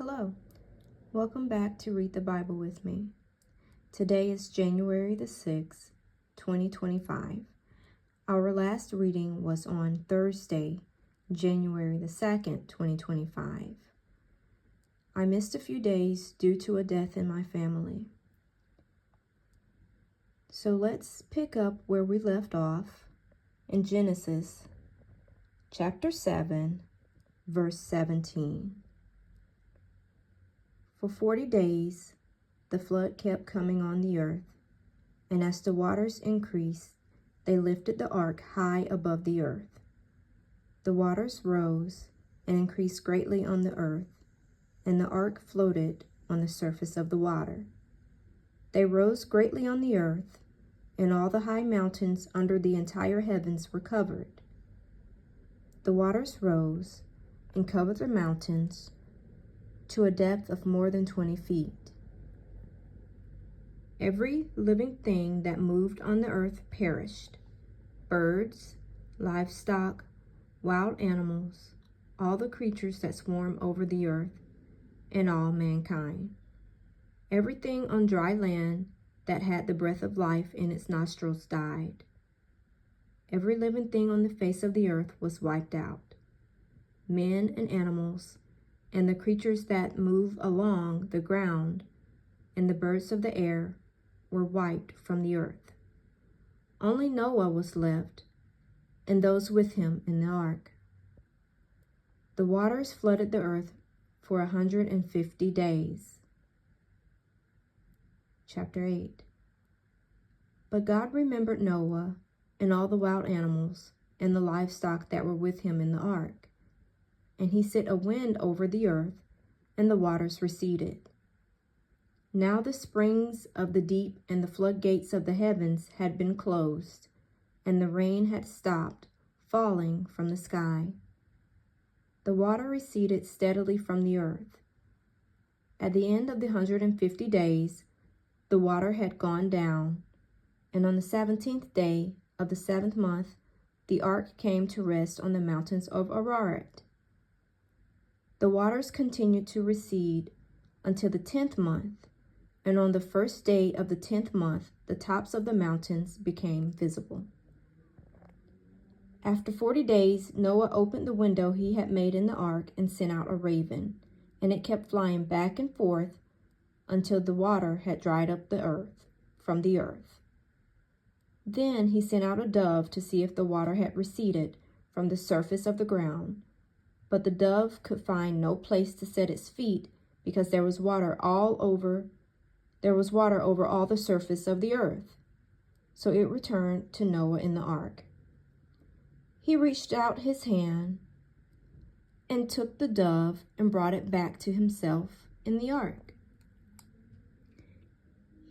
Hello, welcome back to Read the Bible with me. Today is January the 6th, 2025. Our last reading was on Thursday, January the 2nd, 2025. I missed a few days due to a death in my family. So let's pick up where we left off in Genesis chapter 7, verse 17. For 40 days, the flood kept coming on the earth, and as the waters increased, they lifted the ark high above the earth. The waters rose and increased greatly on the earth, and the ark floated on the surface of the water. They rose greatly on the earth, and all the high mountains under the entire heavens were covered. The waters rose and covered the mountains to a depth of more than 20 feet. Every living thing that moved on the earth perished: birds, livestock, wild animals, all the creatures that swarm over the earth, and all mankind. Everything on dry land that had the breath of life in its nostrils died. Every living thing on the face of the earth was wiped out. Men and animals, and the creatures that move along the ground, and the birds of the air were wiped from the earth. Only Noah was left, and those with him in the ark. The waters flooded the earth for 150 days. Chapter 8. But God remembered Noah and all the wild animals and the livestock that were with him in the ark. And he sent a wind over the earth, and the waters receded. Now the springs of the deep and the floodgates of the heavens had been closed, and the rain had stopped falling from the sky. The water receded steadily from the earth. At the end of the 150 days, the water had gone down, and on the 17th day of the 7th month, the ark came to rest on the mountains of Ararat. The waters continued to recede until the 10th month, and on the first day of the 10th month, the tops of the mountains became visible. After 40 days, Noah opened the window he had made in the ark and sent out a raven, and it kept flying back and forth until the water had dried up from the earth. Then he sent out a dove to see if the water had receded from the surface of the ground. But the dove could find no place to set its feet because there was water over all the surface of the earth. So it returned to Noah in the ark. He reached out his hand and took the dove and brought it back to himself in the ark.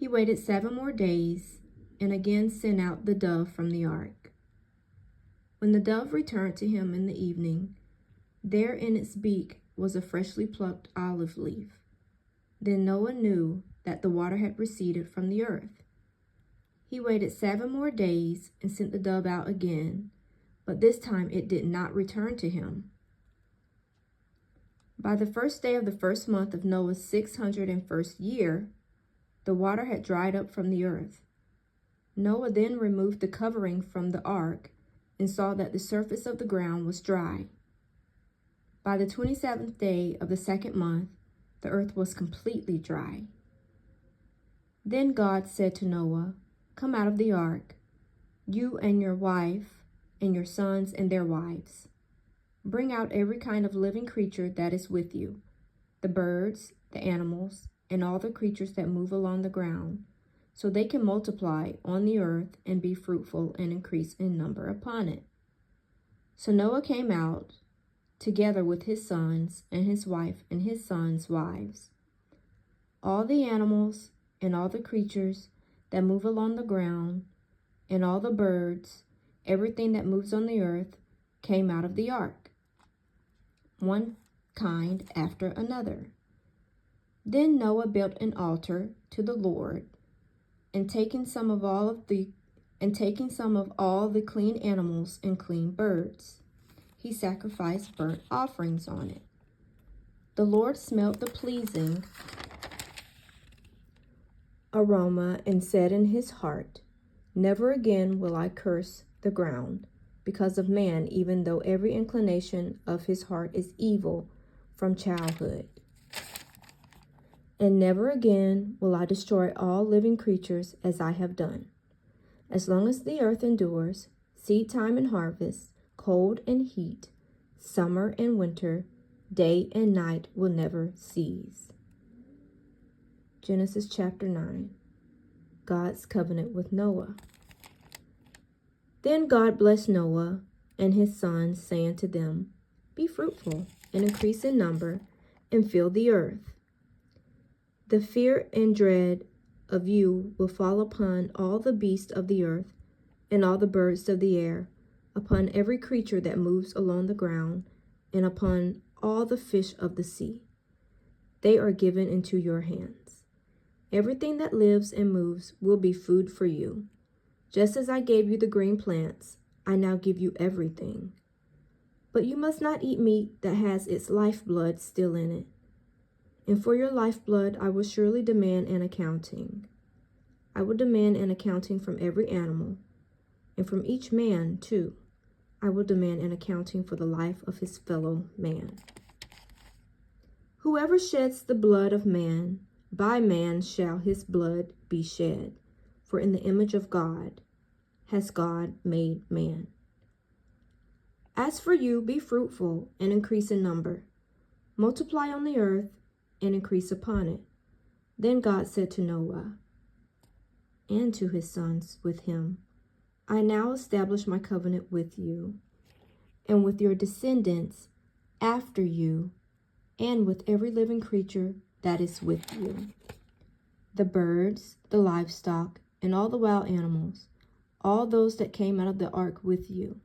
He waited 7 more days and again sent out the dove from the ark. When the dove returned to him in the evening, there in its beak was a freshly plucked olive leaf. Then Noah knew that the water had receded from the earth. He waited 7 more days and sent the dove out again, but this time it did not return to him. By the first day of the 1st month of Noah's 601st year, the water had dried up from the earth. Noah then removed the covering from the ark and saw that the surface of the ground was dry. By the 27th day of the 2nd month, the earth was completely dry. Then God said to Noah, "Come out of the ark, you and your wife and your sons and their wives. Bring out every kind of living creature that is with you, the birds, the animals, and all the creatures that move along the ground, so they can multiply on the earth and be fruitful and increase in number upon it." So Noah came out, together with his sons and his wife and his sons' wives. All the animals and all the creatures that move along the ground and all the birds, everything that moves on the earth, came out of the ark, one kind after another. Then Noah built an altar to the Lord, and taking some of all the clean animals and clean birds, he sacrificed burnt offerings on it. The Lord smelt the pleasing aroma and said in his heart, "Never again will I curse the ground because of man, even though every inclination of his heart is evil from childhood. And never again will I destroy all living creatures as I have done. As long as the earth endures, seed time and harvest, cold and heat, summer and winter, day and night will never cease." Genesis chapter 9. God's covenant with Noah. Then God blessed Noah and his sons, saying to them, "Be fruitful and increase in number, and fill the earth. The fear and dread of you will fall upon all the beasts of the earth and all the birds of the air, upon every creature that moves along the ground, and upon all the fish of the sea. They are given into your hands. Everything that lives and moves will be food for you. Just as I gave you the green plants, I now give you everything. But you must not eat meat that has its lifeblood still in it. And for your lifeblood I will surely demand an accounting. I will demand an accounting from every animal, and from each man, too. I will demand an accounting for the life of his fellow man. Whoever sheds the blood of man, by man shall his blood be shed, for in the image of God has God made man. As for you, be fruitful and increase in number. Multiply on the earth and increase upon it." Then God said to Noah and to his sons with him, "I now establish my covenant with you and with your descendants after you, and with every living creature that is with you, the birds, the livestock, and all the wild animals, all those that came out of the ark with you,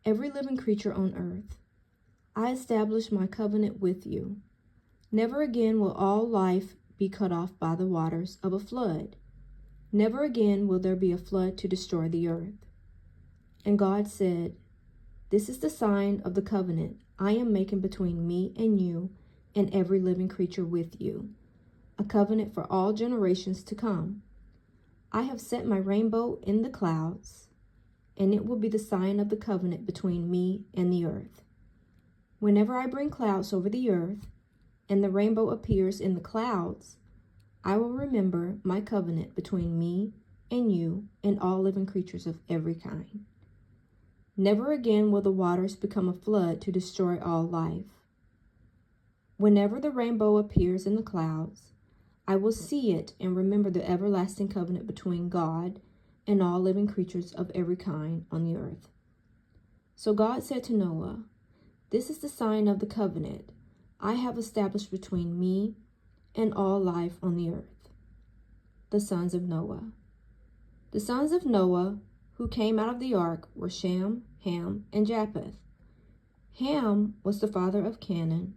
every living creature on earth. I establish my covenant with you. Never again will all life be cut off by the waters of a flood. Never again will there be a flood to destroy the earth." And God said, "This is the sign of the covenant I am making between me and you and every living creature with you, a covenant for all generations to come. I have set my rainbow in the clouds, and it will be the sign of the covenant between me and the earth. Whenever I bring clouds over the earth, and the rainbow appears in the clouds, I will remember my covenant between me and you and all living creatures of every kind. Never again will the waters become a flood to destroy all life. Whenever the rainbow appears in the clouds, I will see it and remember the everlasting covenant between God and all living creatures of every kind on the earth." So God said to Noah, "This is the sign of the covenant I have established between me and all life on the earth." The sons of Noah. The sons of Noah who came out of the ark were Shem, Ham, and Japheth. Ham was the father of Canaan.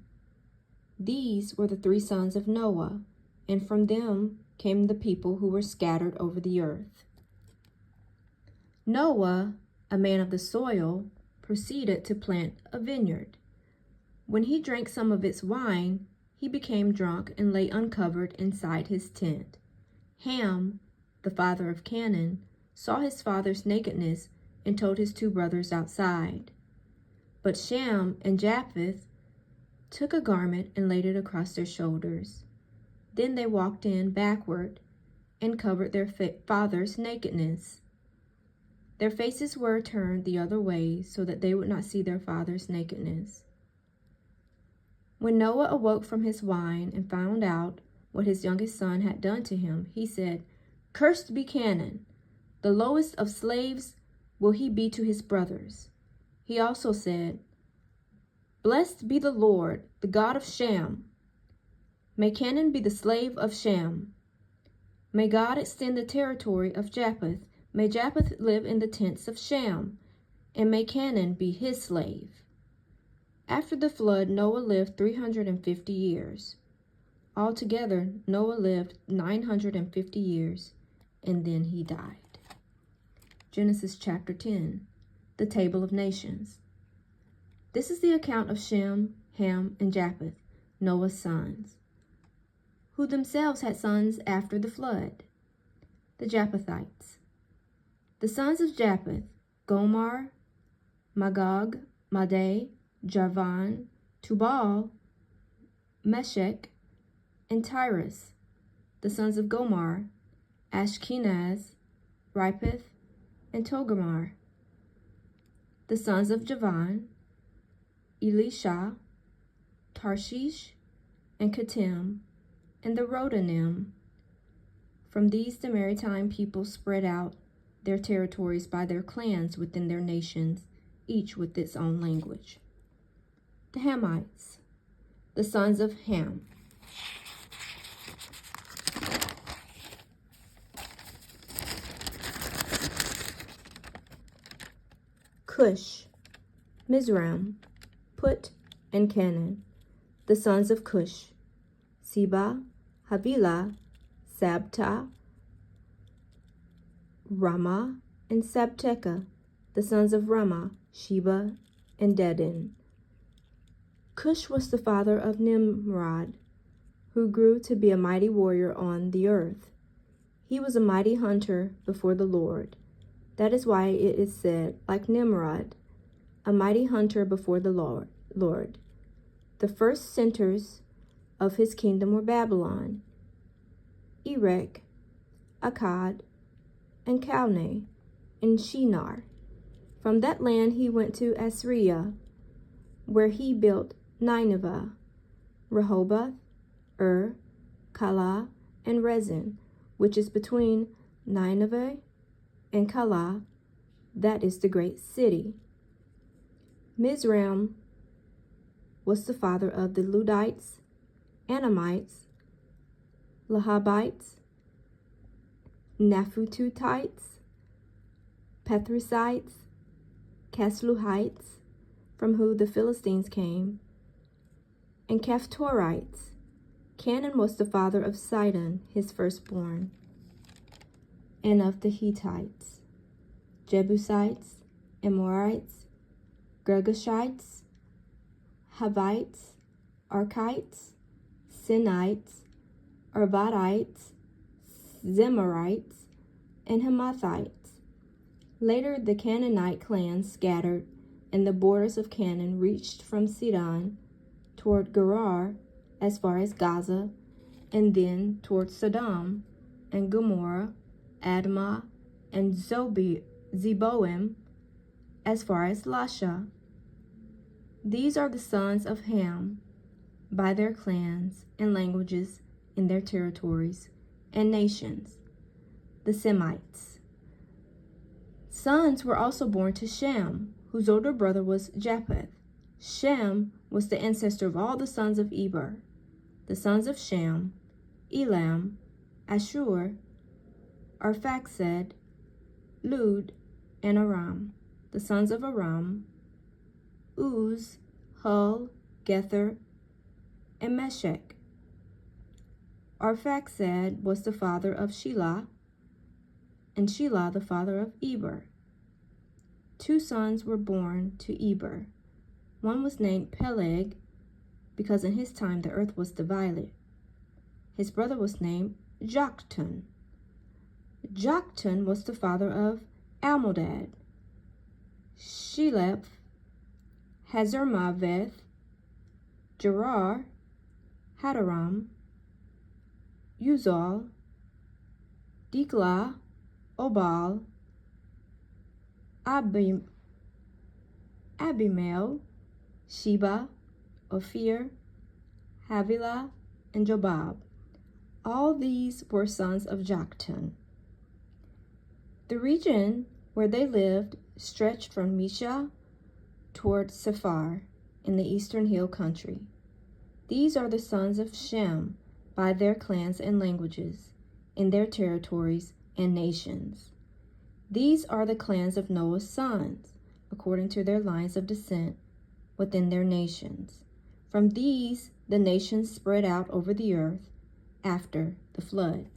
These were the three sons of Noah, and from them came the people who were scattered over the earth. Noah, a man of the soil, proceeded to plant a vineyard. When he drank some of its wine, he became drunk and lay uncovered inside his tent. Ham, the father of Canaan, saw his father's nakedness and told his two brothers outside. But Shem and Japheth took a garment and laid it across their shoulders. Then they walked in backward and covered their father's nakedness. Their faces were turned the other way so that they would not see their father's nakedness. When Noah awoke from his wine and found out what his youngest son had done to him, he said, "Cursed be Canaan, the lowest of slaves will he be to his brothers." He also said, "Blessed be the Lord, the God of Shem. May Canaan be the slave of Shem. May God extend the territory of Japheth. May Japheth live in the tents of Shem, and may Canaan be his slave." After the flood, Noah lived 350 years. Altogether, Noah lived 950 years, and then he died. Genesis chapter 10, the Table of Nations. This is the account of Shem, Ham, and Japheth, Noah's sons, who themselves had sons after the flood, the Japhethites. The sons of Japheth, Gomer, Magog, Madai, Javan, Tubal, Meshech, and Tyrus. The sons of Gomer, Ashkenaz, Ripeth, and Togarmah. The sons of Javan, Elisha, Tarshish, and Kittim, and the Rodanim. From these the maritime people spread out their territories by their clans within their nations, each with its own language. The Hamites, the sons of Ham. Cush, Mizraim, Put, and Canaan, the sons of Cush, Seba, Havilah, Sabta, Ramah, and Sabteca, the sons of Ramah, Sheba, and Dedan. Cush was the father of Nimrod, who grew to be a mighty warrior on the earth. He was a mighty hunter before the Lord. That is why it is said, like Nimrod, a mighty hunter before the Lord. The first centers of his kingdom were Babylon, Erech, Akkad, and Calneh, and Shinar. From that land he went to Assyria, where he built Nineveh, Rehoboth, Calah, and Rezin, which is between Nineveh and Calah, that is the great city. Mizraim was the father of the Ludites, Anamites, Lahabites, Naphtuhites, Petrusites, Casluhites, from whom the Philistines came, and Caphtorites. Canaan was the father of Sidon, his firstborn, and of the Hittites, Jebusites, Amorites, Girgashites, Hivites, Arkites, Sinites, Arvadites, Zemarites, and Hamathites. Later, the Canaanite clans scattered, and the borders of Canaan reached from Sidon toward Gerar as far as Gaza, and then toward Sodom and Gomorrah, Admah, and Zeboim as far as Lasha. These are the sons of Ham by their clans and languages in their territories and nations, the Semites. Sons were also born to Shem, whose older brother was Japheth. Shem was the ancestor of all the sons of Eber. The sons of Shem, Elam, Ashur, Arphaxad, Lud, and Aram. The sons of Aram, Uz, Hul, Gether, and Meshech. Arphaxad was the father of Shelah, and Shelah the father of Eber. 2 sons were born to Eber. One was named Peleg, because in his time the earth was divided. His brother was named Joktan. Joktan was the father of Almodad, Sheleph, Hazarmaveth, Gerar, Hadaram, Uzal, Diklah, Obal, Abimael, Sheba, Ophir, Havilah, and Jobab. All these were sons of Joktan. The region where they lived stretched from Misha toward Sephar in the eastern hill country. These are the sons of Shem by their clans and languages, in their territories and nations. These are the clans of Noah's sons, according to their lines of descent within their nations. From these, the nations spread out over the earth after the flood.